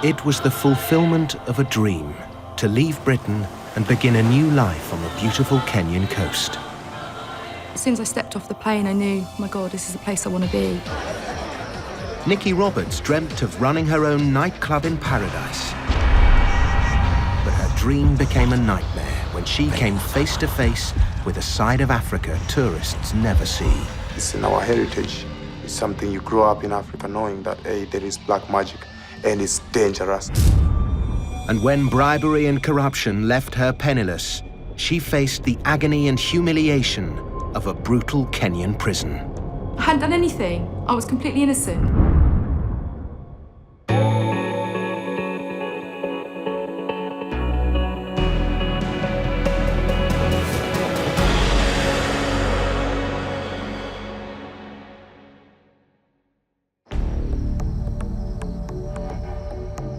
It was the fulfillment of a dream to leave Britain and begin a new life on the beautiful Kenyan coast. As soon as I stepped off the plane, I knew, oh my God, this is the place I want to be. Nikki Roberts dreamt of running her own nightclub in paradise. But her dream became a nightmare when she came face to face with a side of Africa tourists never see. It's in our heritage. It's something you grow up in Africa knowing that, hey, there is black magic and it's dangerous. And when bribery and corruption left her penniless, she faced the agony and humiliation of a brutal Kenyan prison. I hadn't done anything. I was completely innocent.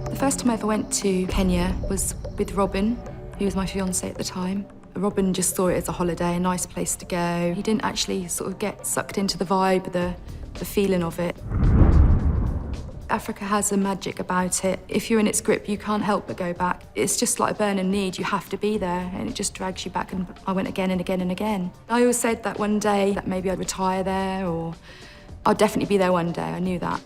The first time I ever went to Kenya was with Robin, who was my fiancé at the time. Robin just saw it as a holiday, a nice place to go. He didn't actually sort of get sucked into the vibe, the feeling of it. Africa has a magic about it. If you're in its grip, you can't help but go back. It's just like a burning need. You have to be there, and it just drags you back, and I went again and again and again. I always said that one day that maybe I'd retire there, or I'd definitely be there one day. I knew that.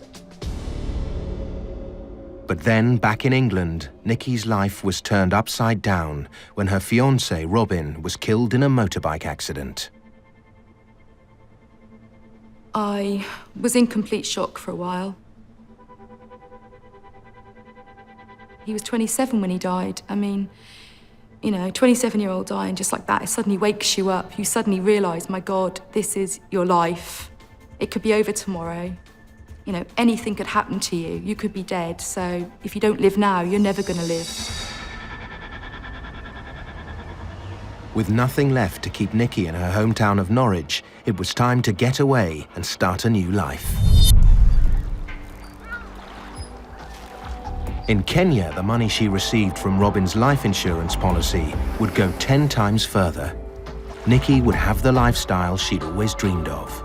But then, back in England, Nikki's life was turned upside down when her fiancé, Robin, was killed in a motorbike accident. I was in complete shock for a while. He was 27 when he died. I mean, you know, 27-year-old dying just like that, it suddenly wakes you up. You suddenly realise, my God, this is your life. It could be over tomorrow. You know, anything could happen to you. You could be dead. So if you don't live now, you're never going to live. With nothing left to keep Nikki in her hometown of Norwich, it was time to get away and start a new life. In Kenya, the money she received from Robin's life insurance policy would go 10 times further. Nikki would have the lifestyle she'd always dreamed of.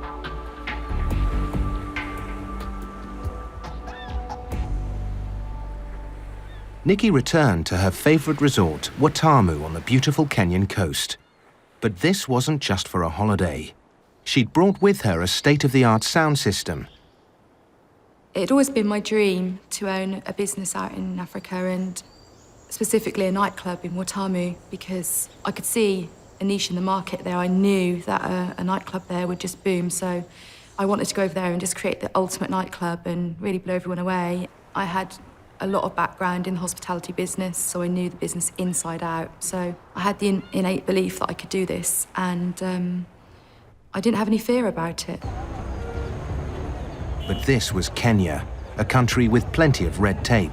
Nikki returned to her favorite resort, Watamu, on the beautiful Kenyan coast. But this wasn't just for a holiday. She'd brought with her a state-of-the-art sound system. It'd always been my dream to own a business out in Africa, and specifically a nightclub in Watamu, because I could see a niche in the market there. I knew that a nightclub there would just boom, so I wanted to go over there and just create the ultimate nightclub and really blow everyone away. I had a lot of background in the hospitality business, so I knew the business inside out. So I had the innate belief that I could do this, and I didn't have any fear about it. But this was Kenya, a country with plenty of red tape.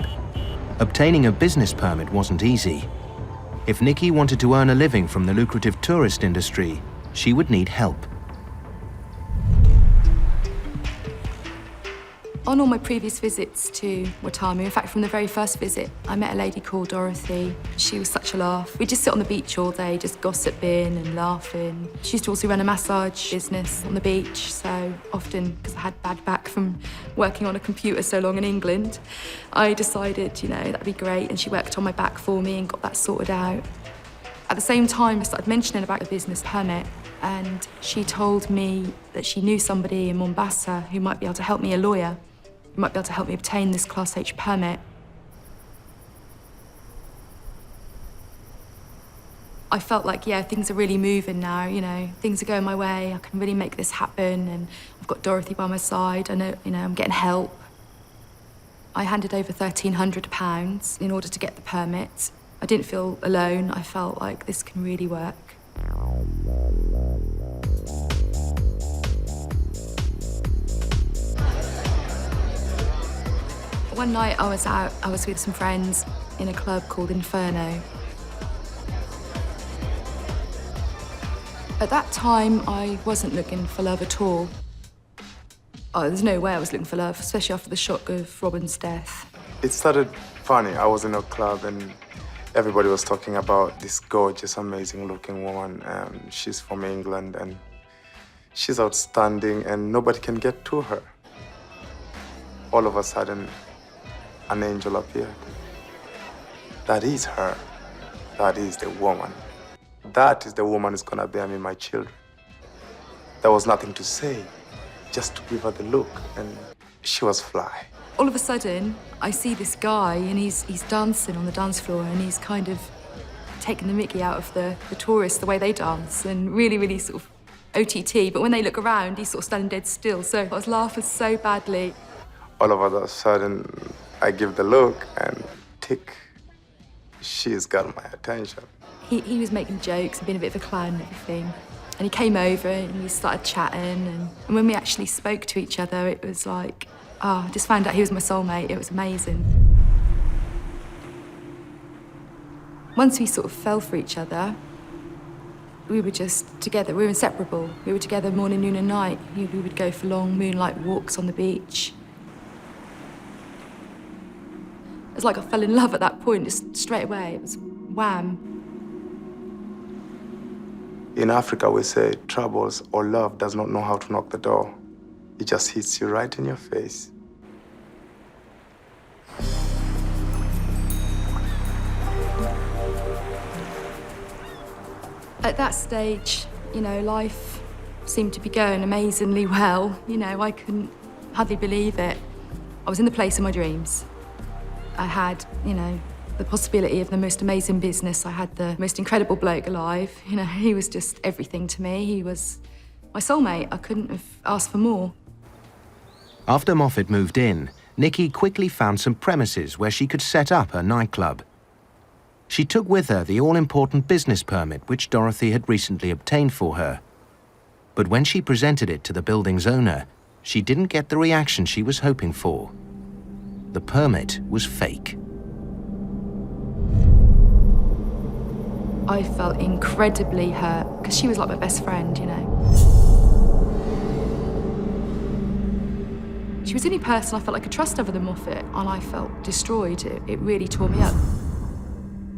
Obtaining a business permit wasn't easy. If Nikki wanted to earn a living from the lucrative tourist industry, she would need help. On all my previous visits to Watamu, in fact, from the very first visit, I met a lady called Dorothy. She was such a laugh. We'd just sit on the beach all day, just gossiping and laughing. She used to also run a massage business on the beach, so often, because I had bad back from working on a computer so long in England, I decided, you know, that'd be great, and she worked on my back for me and got that sorted out. At the same time, I started mentioning about the business permit, and she told me that she knew somebody in Mombasa who might be able to help me, a lawyer, who might be able to help me obtain this Class H permit. I felt like, yeah, things are really moving now, you know, things are going my way, I can really make this happen, and I've got Dorothy by my side, I know, you know, I'm getting help. I handed over £1,300 in order to get the permit. I didn't feel alone, I felt like this can really work. One night I was with some friends in a club called Inferno. At that time, I wasn't looking for love at all. Oh, there's no way I was looking for love, especially after the shock of Robin's death. It started funny. I was in a club and everybody was talking about this gorgeous, amazing-looking woman. She's from England and she's outstanding and nobody can get to her. All of a sudden, an angel appeared. That is her. That is the woman. That is the woman who's gonna bear me my children. There was nothing to say, just to give her the look, and she was fly. All of a sudden, I see this guy, and he's dancing on the dance floor, and he's kind of taking the mickey out of the tourists, the way they dance, and really sort of OTT. But when they look around, he's sort of standing dead still. So I was laughing so badly. All of a sudden, I give the look, and tick, she's got my attention. He was making jokes and being a bit of a clown and everything. And he came over and we started chatting. And when we actually spoke to each other, it was like, I just found out he was my soulmate. It was amazing. Once we sort of fell for each other, we were just together. We were inseparable. We were together morning, noon, and night. We would go for long moonlight walks on the beach. It was like I fell in love at that point, just straight away. It was wham. In Africa, we say troubles or love does not know how to knock the door. It just hits you right in your face. At that stage, life seemed to be going amazingly well. I couldn't hardly believe it. I was in the place of my dreams. I had, the possibility of the most amazing business. I had the most incredible bloke alive. He was just everything to me. He was my soulmate. I couldn't have asked for more. After Moffat moved in, Nikki quickly found some premises where she could set up her nightclub. She took with her the all-important business permit which Dorothy had recently obtained for her. But when she presented it to the building's owner, she didn't get the reaction she was hoping for. The permit was fake. I felt incredibly hurt, because she was like my best friend, She was the only person I felt I could trust other than Moffat, and I felt destroyed. It really tore me up.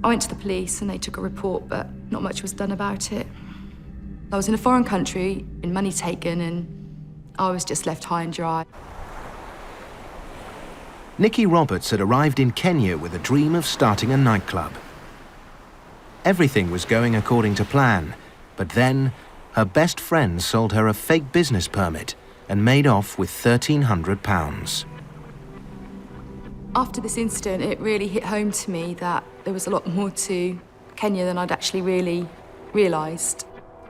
I went to the police and they took a report, but not much was done about it. I was in a foreign country, and money taken, and I was just left high and dry. Nikki Roberts had arrived in Kenya with a dream of starting a nightclub. Everything was going according to plan, but then her best friend sold her a fake business permit and made off with £1,300. After this incident, it really hit home to me that there was a lot more to Kenya than I'd actually really realised.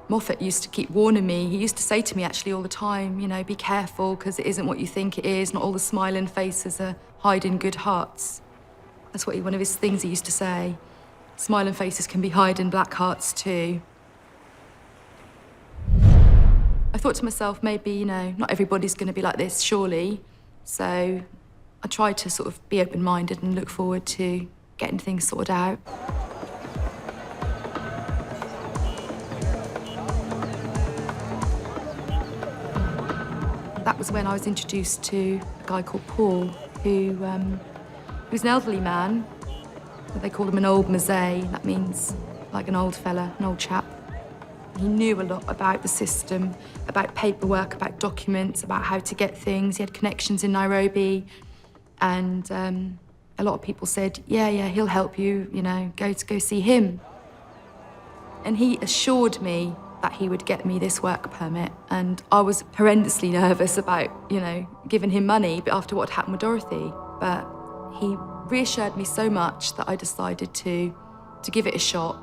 Moffat used to keep warning me. He used to say to me actually all the time, be careful, because it isn't what you think it is. Not all the smiling faces are hiding good hearts. That's one of his things he used to say. Smiling faces can be hiding black hearts too. I thought to myself, maybe, not everybody's going to be like this, surely. So I tried to sort of be open-minded and look forward to getting things sorted out. That was when I was introduced to a guy called Paul, who was an elderly man. They called him an old mazet. That means like an old fella, an old chap. He knew a lot about the system, about paperwork, about documents, about how to get things. He had connections in Nairobi. And a lot of people said, yeah, he'll help you, go see him. And he assured me that he would get me this work permit. And I was horrendously nervous about, giving him money, but after what happened with Dorothy. But he reassured me so much that I decided to give it a shot.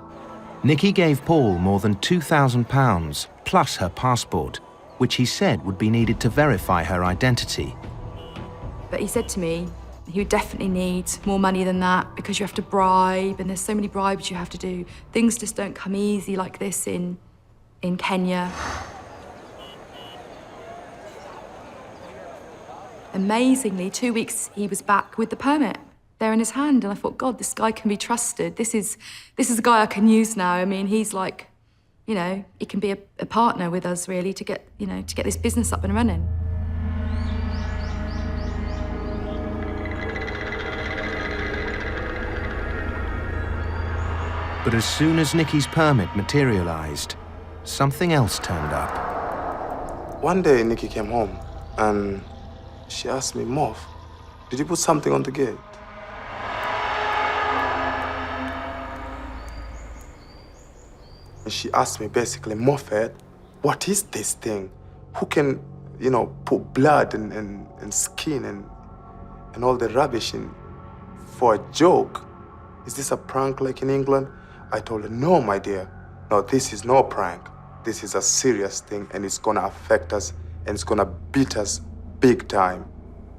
Nikki gave Paul more than £2,000 plus her passport, which he said would be needed to verify her identity. But he said to me he would definitely need more money than that because you have to bribe, and there's so many bribes you have to do. Things just don't come easy like this in Kenya. Amazingly, 2 weeks he was back with the permit there in his hand, and I thought, God, this guy can be trusted. This is a guy I can use now. I mean, he's like, he can be a partner with us really to get this business up and running. But as soon as Nikki's permit materialised, something else turned up. One day, Nikki came home and she asked me, Moff, did you put something on the gate? And she asked me basically, Moffat, what is this thing? Who can, put blood and skin and all the rubbish in for a joke? Is this a prank like in England? I told her, no, my dear. No, this is no prank. This is a serious thing, and it's gonna affect us, and it's gonna beat us big time.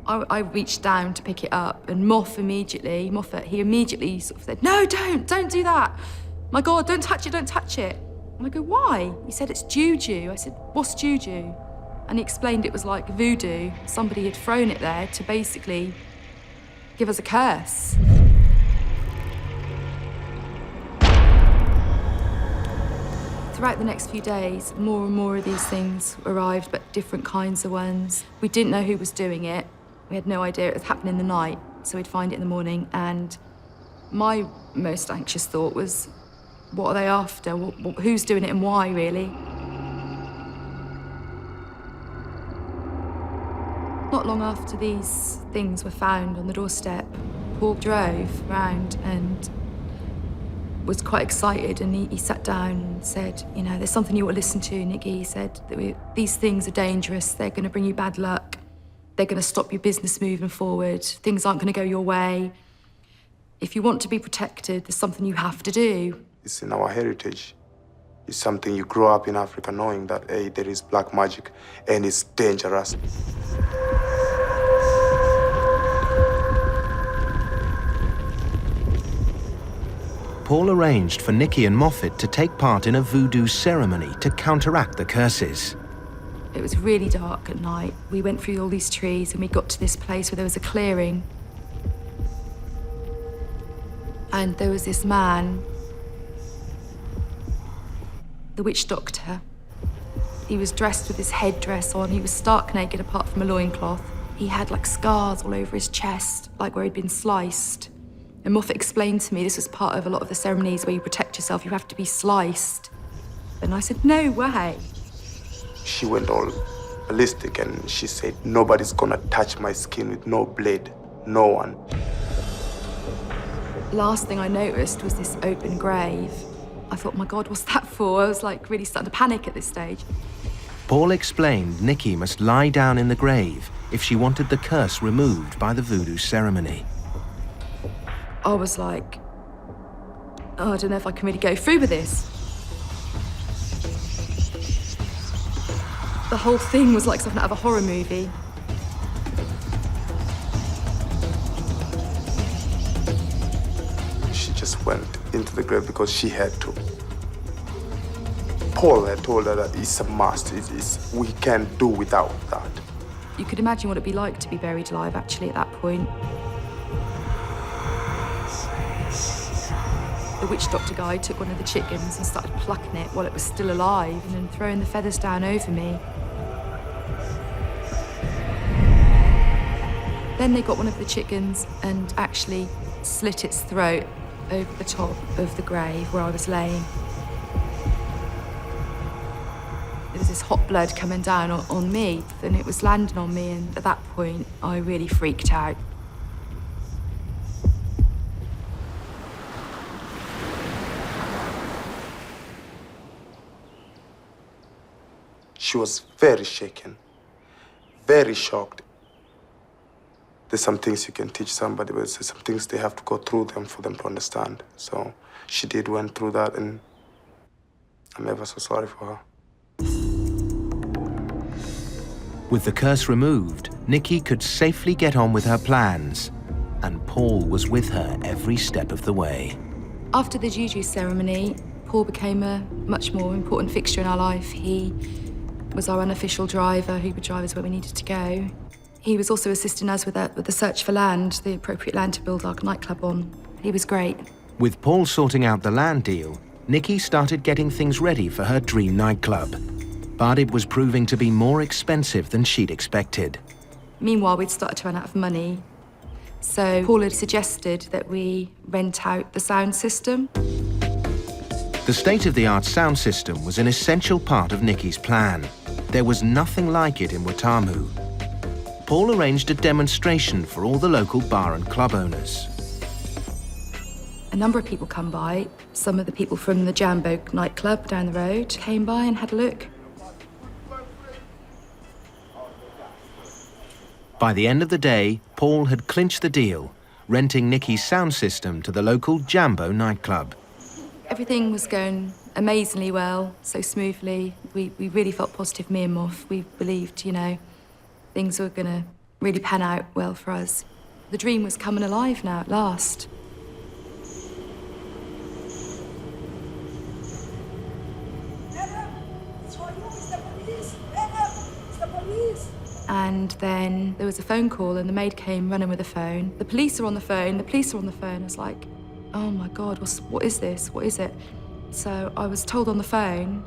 I reached down to pick it up, and Moffat immediately sort of said, no, don't do that. My God, don't touch it. And I go, why? He said, it's Juju. I said, what's Juju? And he explained it was like voodoo. Somebody had thrown it there to basically give us a curse. Throughout the next few days, more and more of these things arrived, but different kinds of ones. We didn't know who was doing it. We had no idea it was happening in the night, so we'd find it in the morning. And my most anxious thought was, what are they after? Who's doing it and why, really? Not long after these things were found on the doorstep, Paul drove round and was quite excited, and he sat down and said, there's something you ought to listen to, Nikki. He said that these things are dangerous. They're going to bring you bad luck. They're going to stop your business moving forward. Things aren't going to go your way. If you want to be protected, there's something you have to do. It's in our heritage. It's something you grow up in Africa knowing that, hey, there is black magic and it's dangerous. Paul arranged for Nikki and Moffat to take part in a voodoo ceremony to counteract the curses. It was really dark at night. We went through all these trees and we got to this place where there was a clearing. And there was this man, the witch doctor. He was dressed with his headdress on. He was stark naked apart from a loincloth. He had like scars all over his chest, like where he'd been sliced. And Moffat explained to me this was part of a lot of the ceremonies where you protect yourself, you have to be sliced. And I said, no way. She went all ballistic and she said, nobody's gonna touch my skin with no blade, no one. Last thing I noticed was this open grave. I thought, my God, what's that for? I was like really starting to panic at this stage. Paul explained Nikki must lie down in the grave if she wanted the curse removed by the voodoo ceremony. I was like, I don't know if I can really go through with this. The whole thing was like something out of a horror movie. She just went into the grave because she had to. Paul had told her that it's a must. We can't do without that. You could imagine what it'd be like to be buried alive, actually, at that point. The witch doctor guy took one of the chickens and started plucking it while it was still alive and then throwing the feathers down over me. Then they got one of the chickens and actually slit its throat over the top of the grave where I was laying. There was this hot blood coming down on me, and it was landing on me, and at that point, I really freaked out. She was very shaken, very shocked. There's some things you can teach somebody, but there's some things they have to go through them for them to understand. So she went through that, and I'm ever so sorry for her. With the curse removed, Nikki could safely get on with her plans, and Paul was with her every step of the way. After the Juju ceremony, Paul became a much more important fixture in our life. He was our unofficial driver who would drive us where we needed to go. He was also assisting us with the search for land, the appropriate land to build our nightclub on. He was great. With Paul sorting out the land deal, Nikki started getting things ready for her dream nightclub. But it was proving to be more expensive than she'd expected. Meanwhile, we'd started to run out of money. So Paul had suggested that we rent out the sound system. The state-of-the-art sound system was an essential part of Nikki's plan. There was nothing like it in Watamu. Paul arranged a demonstration for all the local bar and club owners. And number of people come by. Some of the people from the Jambo nightclub down the road came by and had a look. By the end of the day, Paul had clinched the deal, renting Nikki's sound system to the local Jambo nightclub. Everything was going amazingly well, so smoothly. We really felt positive, me and Moff. We believed, you know, things were gonna really pan out well for us. The dream was coming alive now at last. And then there was a phone call and the maid came running with a phone. The police are on the phone, the police are on the phone. I was like, oh my God, what is this? What is it? So I was told on the phone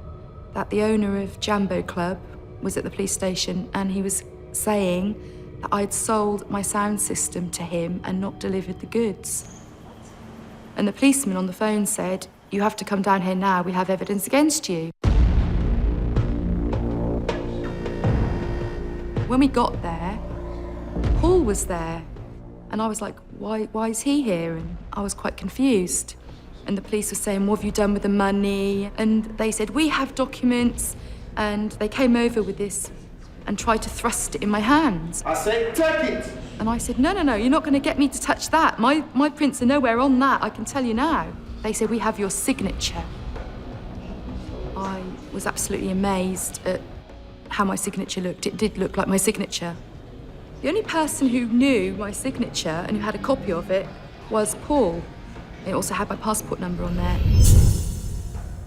that the owner of Jambo Club was at the police station and he was saying that I'd sold my sound system to him and not delivered the goods. And the policeman on the phone said, you have to come down here now, we have evidence against you. When we got there, Paul was there. And I was like, why is he here? And I was quite confused. And the police were saying, what have you done with the money? And they said, we have documents. And they came over with this and tried to thrust it in my hands. I said, take it! And I said, no, you're not going to get me to touch that. My prints are nowhere on that, I can tell you now. They said, we have your signature. I was absolutely amazed at how my signature looked. It did look like my signature. The only person who knew my signature and who had a copy of it was Paul. It also had my passport number on there.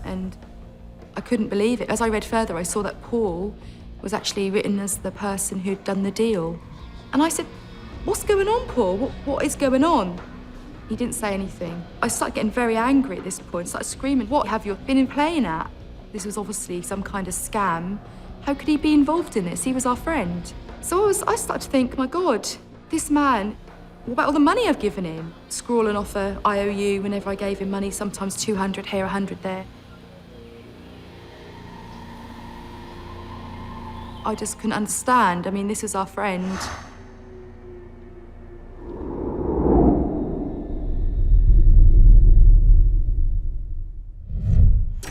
And I couldn't believe it. As I read further, I saw that Paul was actually written as the person who'd done the deal. And I said, what's going on, Paul? What is going on? He didn't say anything. I started getting very angry at this point, started screaming, what have you been playing at? This was obviously some kind of scam. How could he be involved in this? He was our friend. So I started to think, my God, this man, what about all the money I've given him? Scrawling off a IOU whenever I gave him money, sometimes 200 here, 100 there. I just couldn't understand. I mean, this was our friend.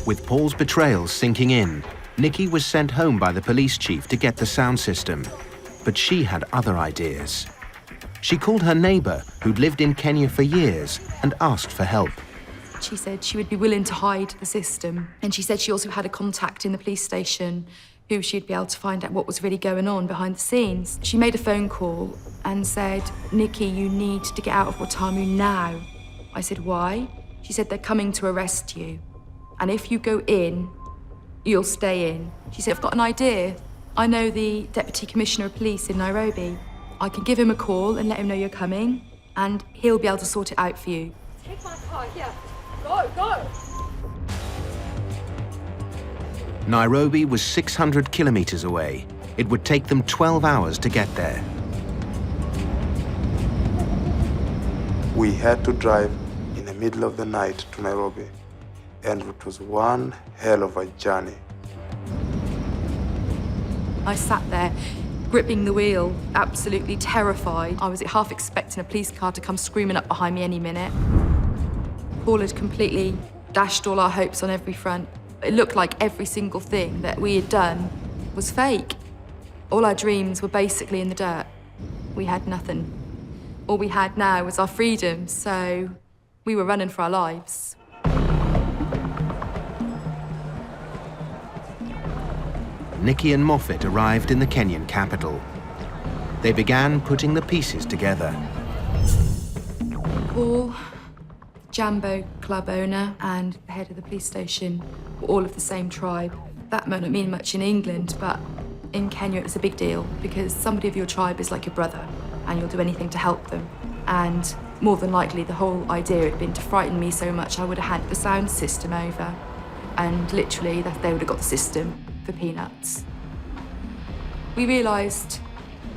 With Paul's betrayal sinking in, Nikki was sent home by the police chief to get the sound system. But she had other ideas. She called her neighbor, who'd lived in Kenya for years, and asked for help. She said she would be willing to hide the system. And she said she also had a contact in the police station who she'd be able to find out what was really going on behind the scenes. She made a phone call and said, Nikki, you need to get out of Watamu now. I said, why? She said, they're coming to arrest you. And if you go in, you'll stay in. She said, I've got an idea. I know the Deputy Commissioner of Police in Nairobi. I can give him a call and let him know you're coming, and he'll be able to sort it out for you. Take my car, here. Go! Nairobi was 600 kilometers away. It would take them 12 hours to get there. We had to drive in the middle of the night to Nairobi, and it was one hell of a journey. I sat there, gripping the wheel, absolutely terrified. I was half expecting a police car to come screaming up behind me any minute. Paul had completely dashed all our hopes on every front. It looked like every single thing that we had done was fake. All our dreams were basically in the dirt. We had nothing. All we had now was our freedom, so we were running for our lives. Nikki and Moffat arrived in the Kenyan capital. They began putting the pieces together. Paul, Jambo Club owner, and the head of the police station were all of the same tribe. That might not mean much in England, but in Kenya it was a big deal because somebody of your tribe is like your brother and you'll do anything to help them. And more than likely the whole idea had been to frighten me so much I would have handed the sound system over. And literally they would have got the system for peanuts. We realised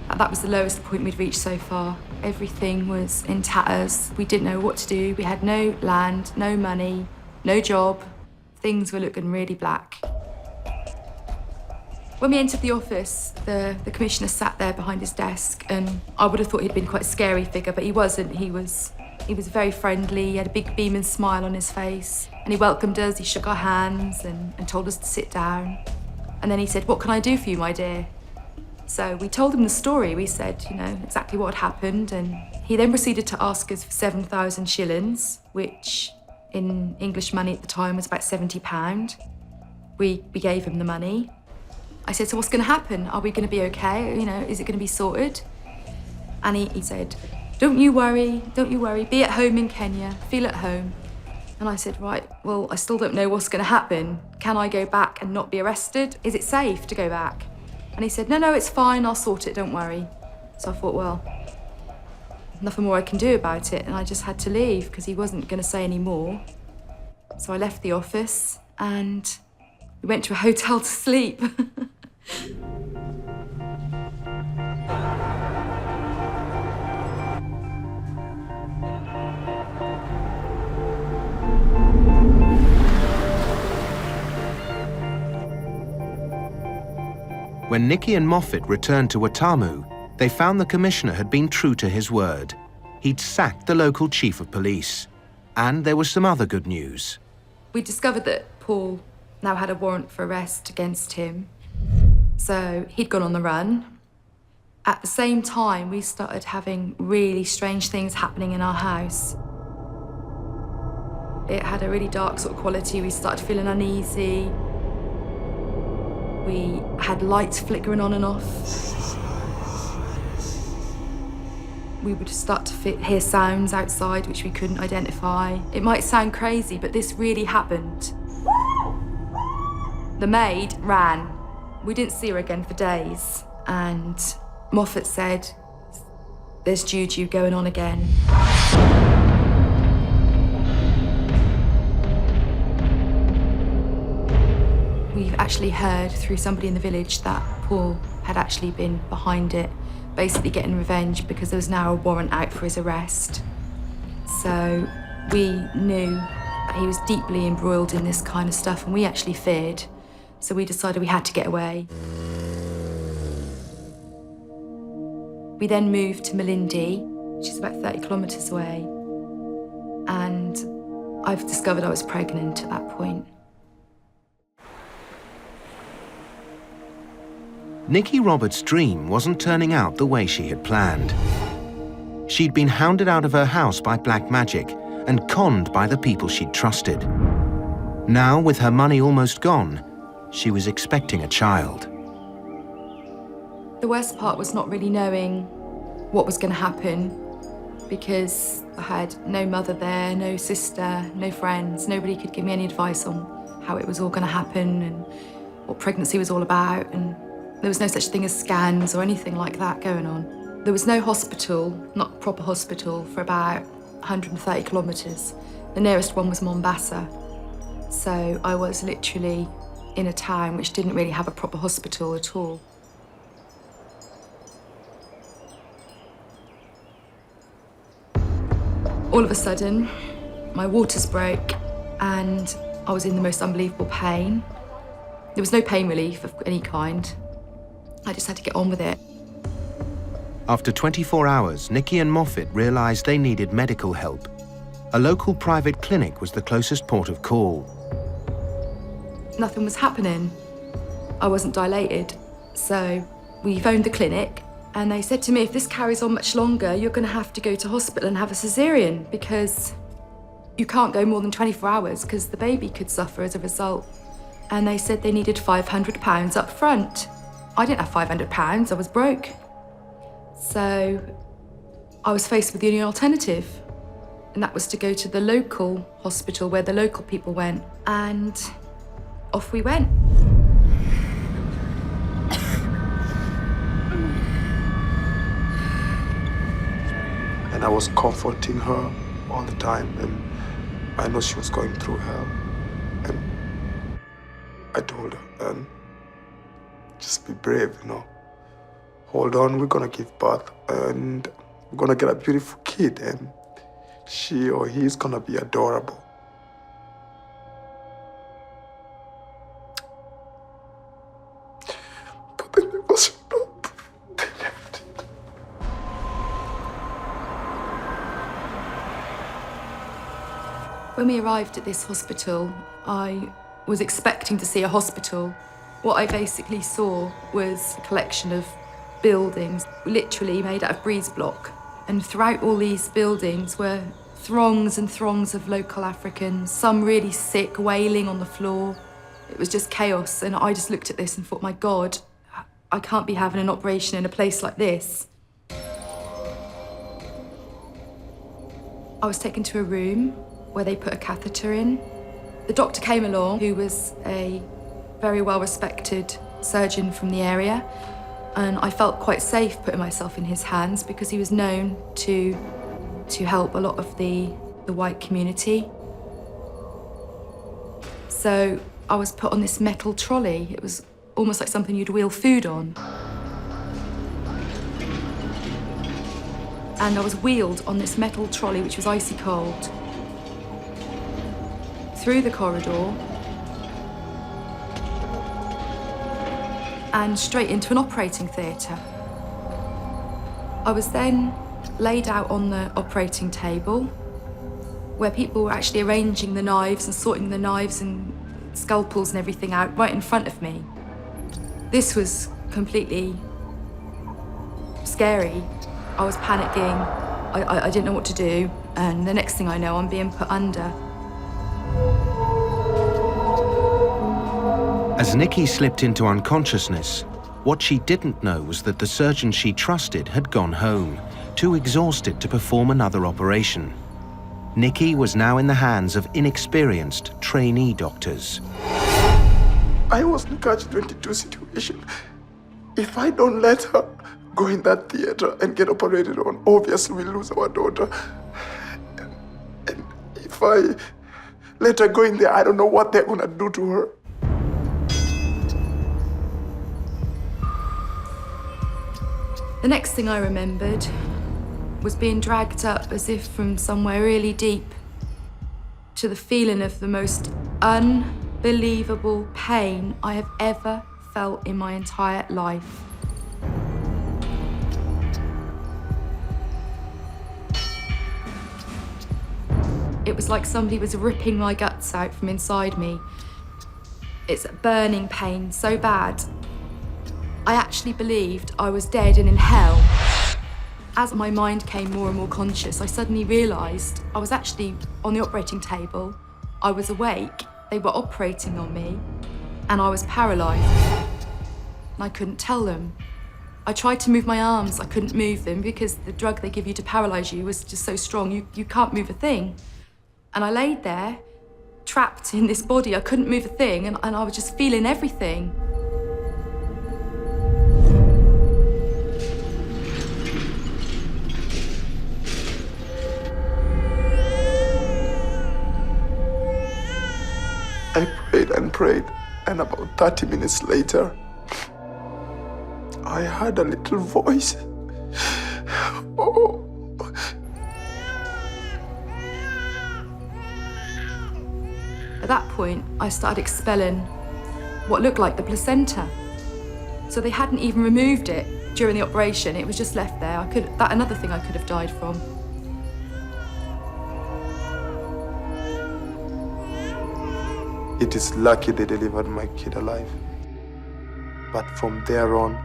that was the lowest point we'd reached so far. Everything was in tatters. We didn't know what to do. We had no land, no money, no job. Things were looking really black. When we entered the office, the commissioner sat there behind his desk, and I would have thought he'd been quite a scary figure, but he wasn't. He was He was very friendly, he had a big beaming smile on his face, and he welcomed us, he shook our hands and told us to sit down. And then he said, "What can I do for you, my dear?" So we told him the story. We said, you know, exactly what had happened, and he then proceeded to ask us for 7,000 shillings, which in English money at the time was about £70. We gave him the money. I said, "So what's going to happen? Are we going to be okay? You know, is it going to be sorted?" And he said, don't you worry, be at home in Kenya, feel at home." And I said, "Right, well, I still don't know what's going to happen. Can I go back and not be arrested? Is it safe to go back?" And he said, no, it's fine, I'll sort it, don't worry." So I thought, well, nothing more I can do about it, and I just had to leave because he wasn't going to say any more. So I left the office and we went to a hotel to sleep. When Nikki and Moffat returned to Watamu, they found the commissioner had been true to his word. He'd sacked the local chief of police. And there was some other good news. We discovered that Paul now had a warrant for arrest against him. So he'd gone on the run. At the same time, we started having really strange things happening in our house. It had a really dark sort of quality. We started feeling uneasy. We had lights flickering on and off. We would start to hear sounds outside which we couldn't identify. It might sound crazy, but this really happened. The maid ran. We didn't see her again for days. And Moffat said, "There's juju going on again." We've actually heard through somebody in the village that Paul had actually been behind it, basically getting revenge because there was now a warrant out for his arrest. So we knew that he was deeply embroiled in this kind of stuff, and we actually feared. So we decided we had to get away. We then moved to Malindi, which is about 30 kilometres away. And I've discovered I was pregnant at that point. Nikki Roberts' dream wasn't turning out the way she had planned. She'd been hounded out of her house by black magic and conned by the people she'd trusted. Now, with her money almost gone, she was expecting a child. The worst part was not really knowing what was going to happen, because I had no mother there, no sister, no friends. Nobody could give me any advice on how it was all going to happen and what pregnancy was all about, and there was no such thing as scans or anything like that going on. There was no hospital, not proper hospital, for about 130 kilometres. The nearest one was Mombasa. So I was literally in a town which didn't really have a proper hospital at all. All of a sudden, my waters broke and I was in the most unbelievable pain. There was no pain relief of any kind. I just had to get on with it. After 24 hours, Nikki and Moffat realised they needed medical help. A local private clinic was the closest port of call. Nothing was happening. I wasn't dilated. So we phoned the clinic and they said to me, if this carries on much longer, you're going to have to go to hospital and have a cesarean because you can't go more than 24 hours because the baby could suffer as a result. And they said they needed £500 up front. I didn't have £500, I was broke. So I was faced with the only alternative, and that was to go to the local hospital where the local people went, and off we went. And I was comforting her all the time, and I know she was going through hell. And I told her, just be brave, you know. Hold on, we're gonna give birth, and we're gonna get a beautiful kid, and she or he is gonna be adorable. But then it was not. They left it. When we arrived at this hospital, I was expecting to see a hospital. What I basically saw was a collection of buildings, literally made out of breeze block. And throughout all these buildings were throngs and throngs of local Africans, some really sick, wailing on the floor. It was just chaos, and I just looked at this and thought, my God, I can't be having an operation in a place like this. I was taken to a room where they put a catheter in. The doctor came along, who was a very well-respected surgeon from the area, and I felt quite safe putting myself in his hands because he was known to help a lot of the white community. So I was put on this metal trolley. It was almost like something you'd wheel food on. And I was wheeled on this metal trolley, which was icy cold, through the corridor and straight into an operating theatre. I was then laid out on the operating table where people were actually arranging the knives and sorting the knives and scalpels and everything out right in front of me. This was completely scary. I was panicking. I didn't know what to do, and the next thing I know, I'm being put under. As Nikki slipped into unconsciousness, what she didn't know was that the surgeon she trusted had gone home, too exhausted to perform another operation. Nikki was now in the hands of inexperienced trainee doctors. I was in a catch-22 situation. If I don't let her go in that theater and get operated on, obviously we'll lose our daughter. And if I let her go in there, I don't know what they're gonna do to her. The next thing I remembered was being dragged up as if from somewhere really deep to the feeling of the most unbelievable pain I have ever felt in my entire life. It was like somebody was ripping my guts out from inside me. It's a burning pain so bad. I actually believed I was dead and in hell. As my mind came more and more conscious, I suddenly realised I was actually on the operating table. I was awake, they were operating on me, and I was paralysed. And I couldn't tell them. I tried to move my arms, I couldn't move them because the drug they give you to paralyse you was just so strong, you can't move a thing. And I laid there, trapped in this body, I couldn't move a thing, and I was just feeling everything. I prayed and prayed, and about 30 minutes later, I heard a little voice. Oh. At that point, I started expelling what looked like the placenta. So they hadn't even removed it during the operation, it was just left there. Another thing I could have died from. It is lucky they delivered my kid alive. But from there on,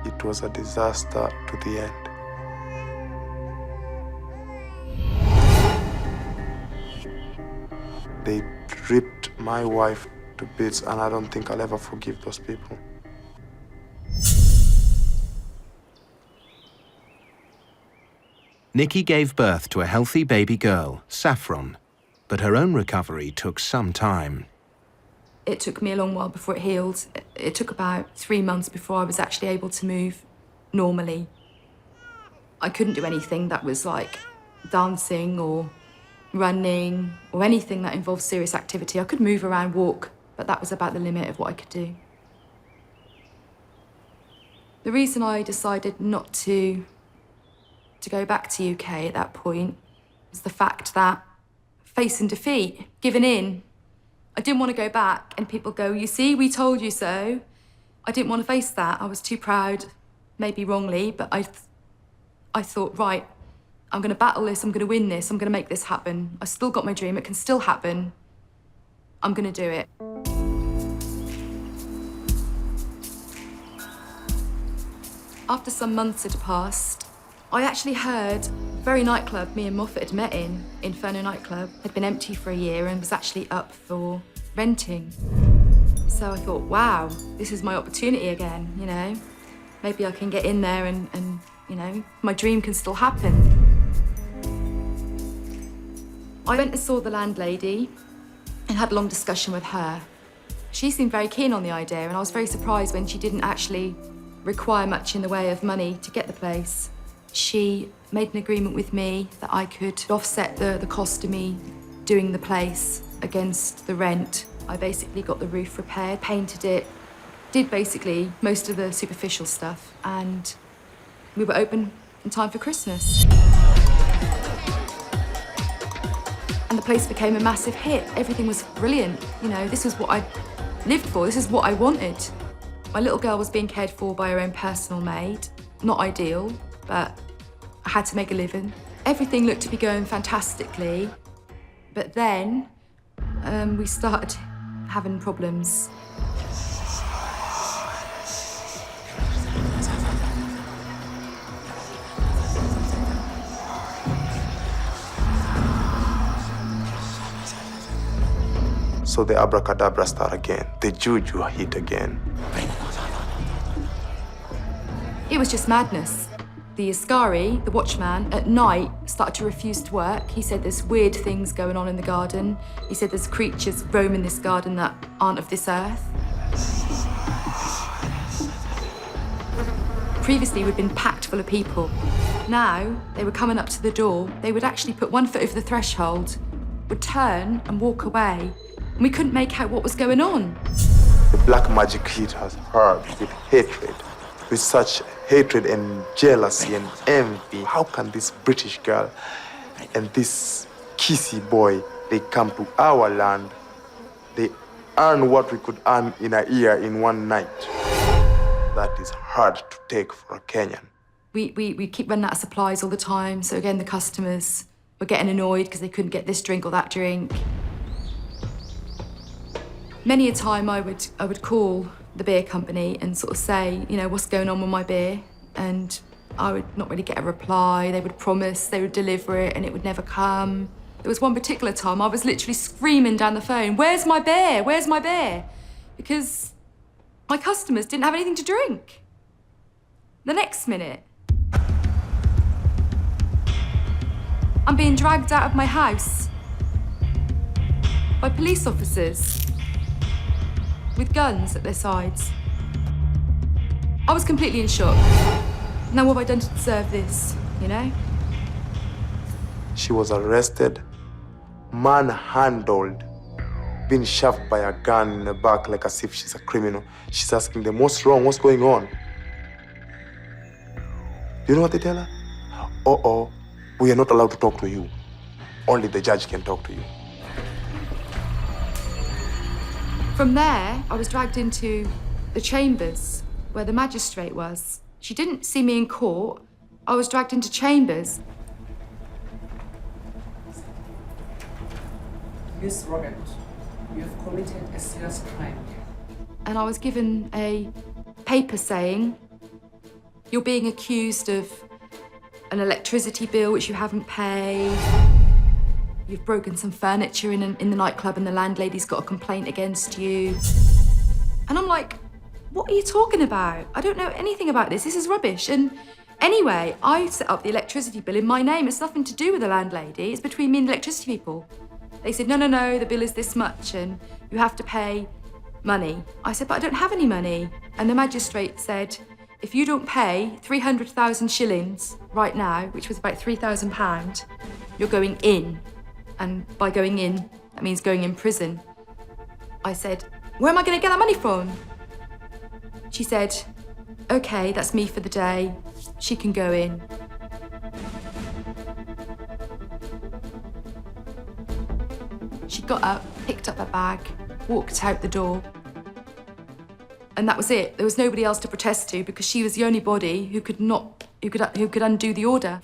it was a disaster to the end. They ripped my wife to bits, and I don't think I'll ever forgive those people. Nikki gave birth to a healthy baby girl, Saffron, but her own recovery took some time. It took me a long while before it healed. It took about 3 months before I was actually able to move normally. I couldn't do anything that was like dancing or running or anything that involved serious activity. I could move around, walk, but that was about the limit of what I could do. The reason I decided not to go back to UK at that point was the fact that facing defeat, giving in, I didn't want to go back and people go, you see, we told you so. I didn't want to face that. I was too proud, maybe wrongly, but I thought, right, I'm going to battle this, I'm going to win this, I'm going to make this happen. I still got my dream, it can still happen. I'm going to do it. After some months had passed, I actually heard the very nightclub me and Moffat had met in, Inferno nightclub, had been empty for a year and was actually up for renting. So I thought, wow, this is my opportunity again, you know? Maybe I can get in there and you know, my dream can still happen. I went and saw the landlady and had a long discussion with her. She seemed very keen on the idea, and I was very surprised when she didn't actually require much in the way of money to get the place. She made an agreement with me that I could offset the cost of me doing the place against the rent. I basically got the roof repaired, painted it, did basically most of the superficial stuff, and we were open in time for Christmas. And the place became a massive hit. Everything was brilliant. You know, this was what I lived for. This is what I wanted. My little girl was being cared for by her own personal maid. Not ideal, but I had to make a living. Everything looked to be going fantastically, but then we started having problems. So the abracadabra start again. The juju hit again. It was just madness. The Ascari, the watchman, at night started to refuse to work. He said there's weird things going on in the garden. He said there's creatures roaming this garden that aren't of this earth. Previously, we'd been packed full of people. Now, they were coming up to the door. They would actually put one foot over the threshold, would turn and walk away. And we couldn't make out what was going on. The black magic hit us hard with hatred, with such hatred and jealousy and envy. How can this British girl and this kissy boy, they come to our land, they earn what we could earn in a year in one night? That is hard to take for a Kenyan. We keep running out of supplies all the time, so again, the customers were getting annoyed because they couldn't get this drink or that drink. Many a time I would call the beer company and sort of say, you know, what's going on with my beer? And I would not really get a reply. They would promise they would deliver it and it would never come. There was one particular time I was literally screaming down the phone, where's my beer? Where's my beer? Because my customers didn't have anything to drink. The next minute, I'm being dragged out of my house by police officers with guns at their sides. I was completely in shock. Now what have I done to deserve this, you know? She was arrested, manhandled, being shoved by a gun in the back like as if she's a criminal. She's asking them, what's wrong, what's going on? You know what they tell her? Uh-oh, we are not allowed to talk to you. Only the judge can talk to you. From there, I was dragged into the chambers where the magistrate was. She didn't see me in court. I was dragged into chambers. Miss Roberts, you have committed a serious crime. And I was given a paper saying, you're being accused of an electricity bill which you haven't paid. You've broken some furniture in the nightclub and the landlady's got a complaint against you. And I'm like, what are you talking about? I don't know anything about this. This is rubbish. And anyway, I set up the electricity bill in my name. It's nothing to do with the landlady. It's between me and the electricity people. They said, no, the bill is this much and you have to pay money. I said, but I don't have any money. And the magistrate said, if you don't pay 300,000 shillings right now, which was about £3,000, you're going in. And by going in, that means going in prison. I said, where am I going to get that money from? She said, okay, that's me for the day. She can go in. She got up, picked up her bag, walked out the door. And that was it. There was nobody else to protest to because she was the only body who could undo the order.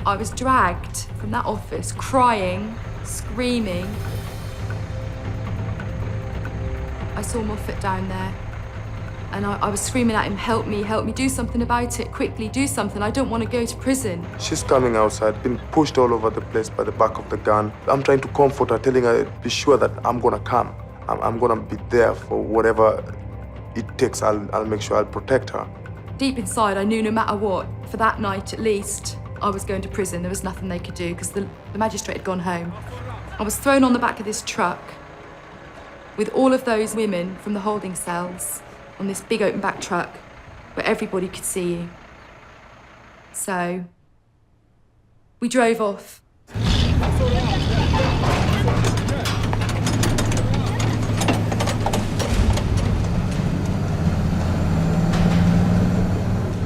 I was dragged from that office, crying, screaming. I saw Moffat down there, and I was screaming at him, help me, do something about it, quickly, do something. I don't want to go to prison. She's coming outside, been pushed all over the place by the back of the gun. I'm trying to comfort her, telling her, be sure that I'm gonna come. I'm gonna be there for whatever it takes. I'll make sure I'll protect her. Deep inside, I knew no matter what, for that night at least, I was going to prison. There was nothing they could do because the magistrate had gone home. I was thrown on the back of this truck with all of those women from the holding cells on this big open back truck where everybody could see you. So we drove off.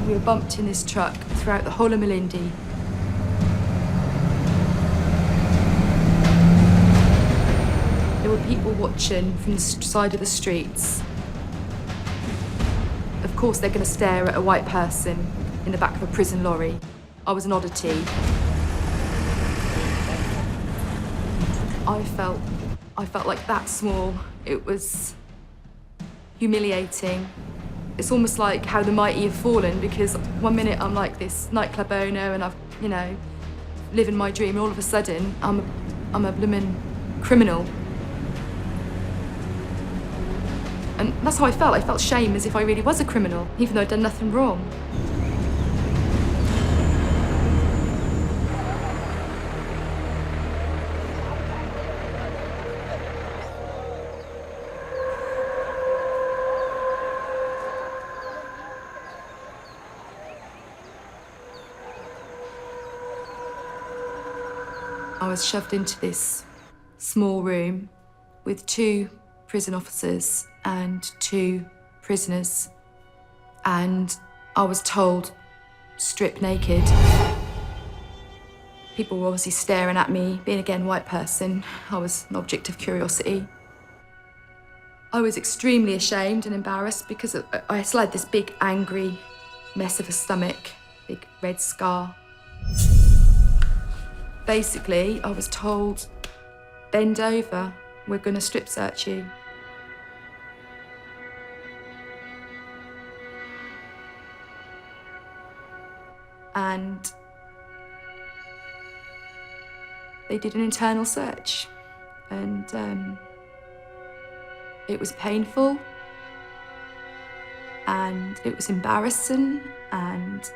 We were bumped in this truck throughout the whole of Malindi. There were people watching from the side of the streets. Of course, they're going to stare at a white person in the back of a prison lorry. I was an oddity. I felt like that small. It was humiliating. It's almost like how the mighty have fallen, because one minute I'm like this nightclub owner and I've, living my dream, and all of a sudden I'm a bloomin' criminal. And that's how I felt. I felt shame, as if I really was a criminal, even though I'd done nothing wrong. I was shoved into this small room with 2 prison officers and 2 prisoners, and I was told, strip naked. People were obviously staring at me. Being again white person, I was an object of curiosity. I was extremely ashamed and embarrassed because I still had this big angry mess of a stomach, big red scar. Basically, I was told, bend over, we're gonna strip search you. And they did an internal search, and it was painful, and it was embarrassing, and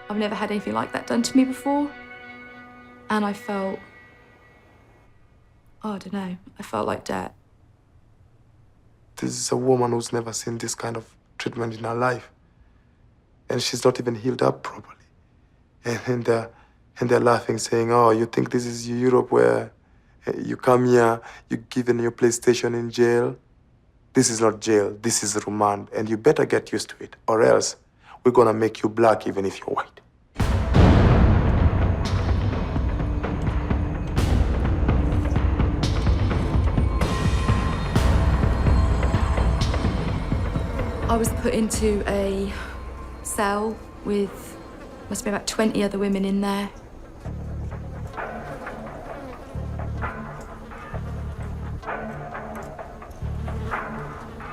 I've never had anything like that done to me before. And I felt, I don't know, I felt like dirt. This is a woman who's never seen this kind of treatment in her life. And she's not even healed up properly. And they're laughing, saying, oh, you think this is Europe where you come here, you're given your PlayStation in jail? This is not jail, this is remand, and you better get used to it, or else we're gonna make you black even if you're white. I was put into a cell with, must be about 20 other women in there.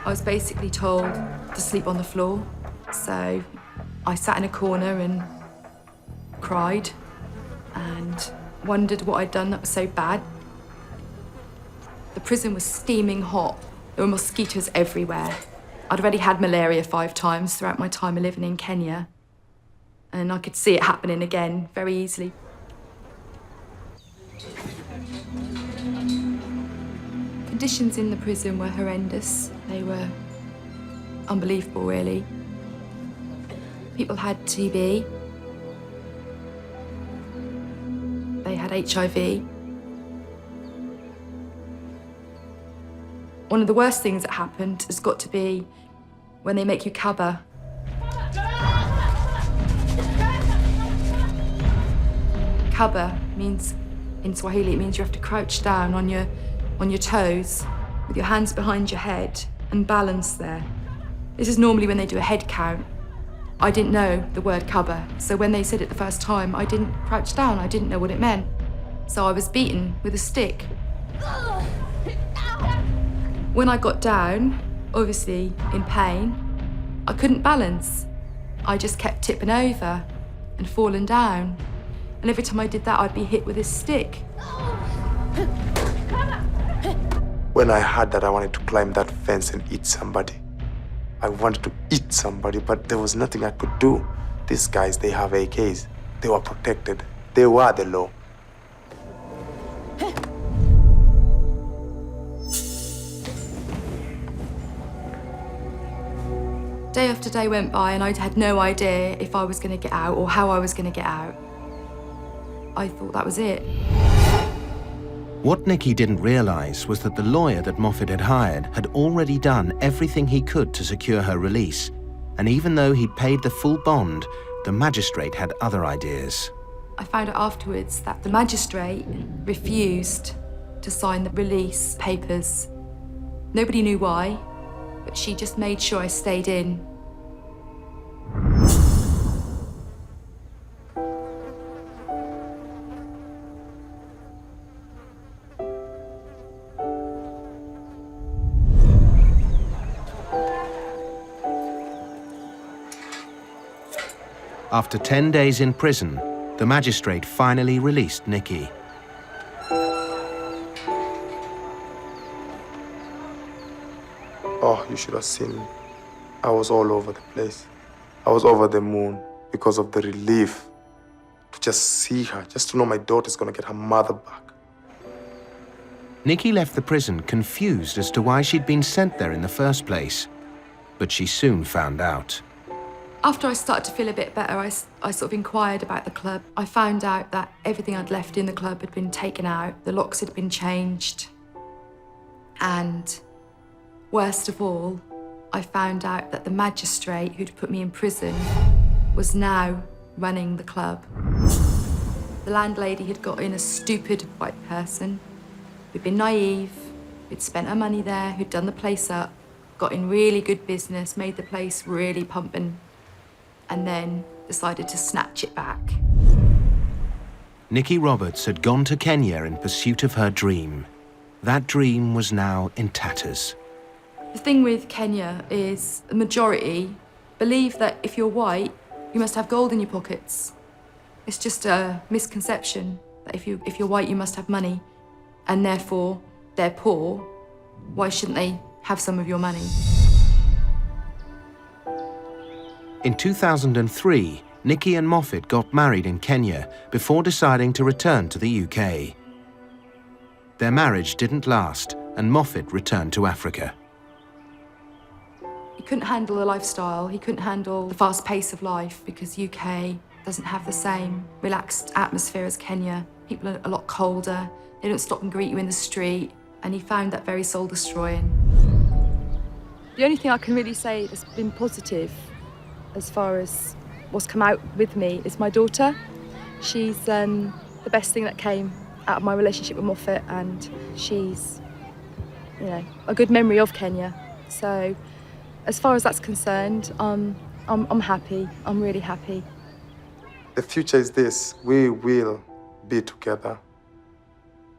I was basically told to sleep on the floor, so I sat in a corner and cried and wondered what I'd done that was so bad. The prison was steaming hot. There were mosquitoes everywhere. I'd already had malaria 5 times throughout my time of living in Kenya, and I could see it happening again very easily. Conditions in the prison were horrendous. They were unbelievable, really. People had TB. They had HIV. One of the worst things that happened has got to be when they make you kaba. Kaba means, in Swahili, it means you have to crouch down on your toes with your hands behind your head and balance there. This is normally when they do a head count. I didn't know the word cupboard, so when they said it the first time, I didn't crouch down. I didn't know what it meant. So I was beaten with a stick. When I got down, obviously in pain, I couldn't balance. I just kept tipping over and falling down. And every time I did that, I'd be hit with this stick. When I heard that, I wanted to climb that fence and eat somebody. I wanted to eat somebody, but there was nothing I could do. These guys, they have AKs. They were protected. They were the law. Day after day went by and I had no idea if I was going to get out or how I was going to get out. I thought that was it. What Nikki didn't realize was that the lawyer that Moffat had hired had already done everything he could to secure her release. And even though he'd paid the full bond, the magistrate had other ideas. I found out afterwards that the magistrate refused to sign the release papers. Nobody knew why, but she just made sure I stayed in. After 10 days in prison, the magistrate finally released Nikki. Oh, you should have seen me. I was all over the place. I was over the moon because of the relief to just see her, just to know my daughter's gonna get her mother back. Nikki left the prison confused as to why she'd been sent there in the first place. But she soon found out. After I started to feel a bit better, I sort of inquired about the club. I found out that everything I'd left in the club had been taken out, the locks had been changed, and worst of all, I found out that the magistrate who'd put me in prison was now running the club. The landlady had got in a stupid white person who'd been naive, who'd spent her money there, who'd done the place up, got in really good business, made the place really pumping, and then decided to snatch it back. Nikki Roberts had gone to Kenya in pursuit of her dream. That dream was now in tatters. The thing with Kenya is the majority believe that if you're white, you must have gold in your pockets. It's just a misconception that if you're white, you must have money, and therefore they're poor. Why shouldn't they have some of your money? In 2003, Nikki and Moffat got married in Kenya before deciding to return to the UK. Their marriage didn't last, and Moffat returned to Africa. He couldn't handle the lifestyle, he couldn't handle the fast pace of life because UK doesn't have the same relaxed atmosphere as Kenya. People are a lot colder, they don't stop and greet you in the street, and he found that very soul-destroying. The only thing I can really say that's been positive as far as what's come out with me is my daughter. She's the best thing that came out of my relationship with Moffat, and she's, you know, a good memory of Kenya. So as far as that's concerned, I'm happy. I'm really happy. The future is this: we will be together.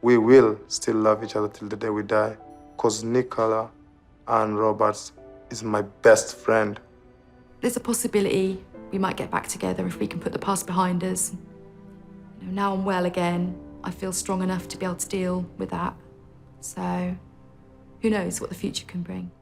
We will still love each other till the day we die, because Nicola and Roberts is my best friend. There's a possibility we might get back together if we can put the past behind us. You know, now I'm well again, I feel strong enough to be able to deal with that. So who knows what the future can bring.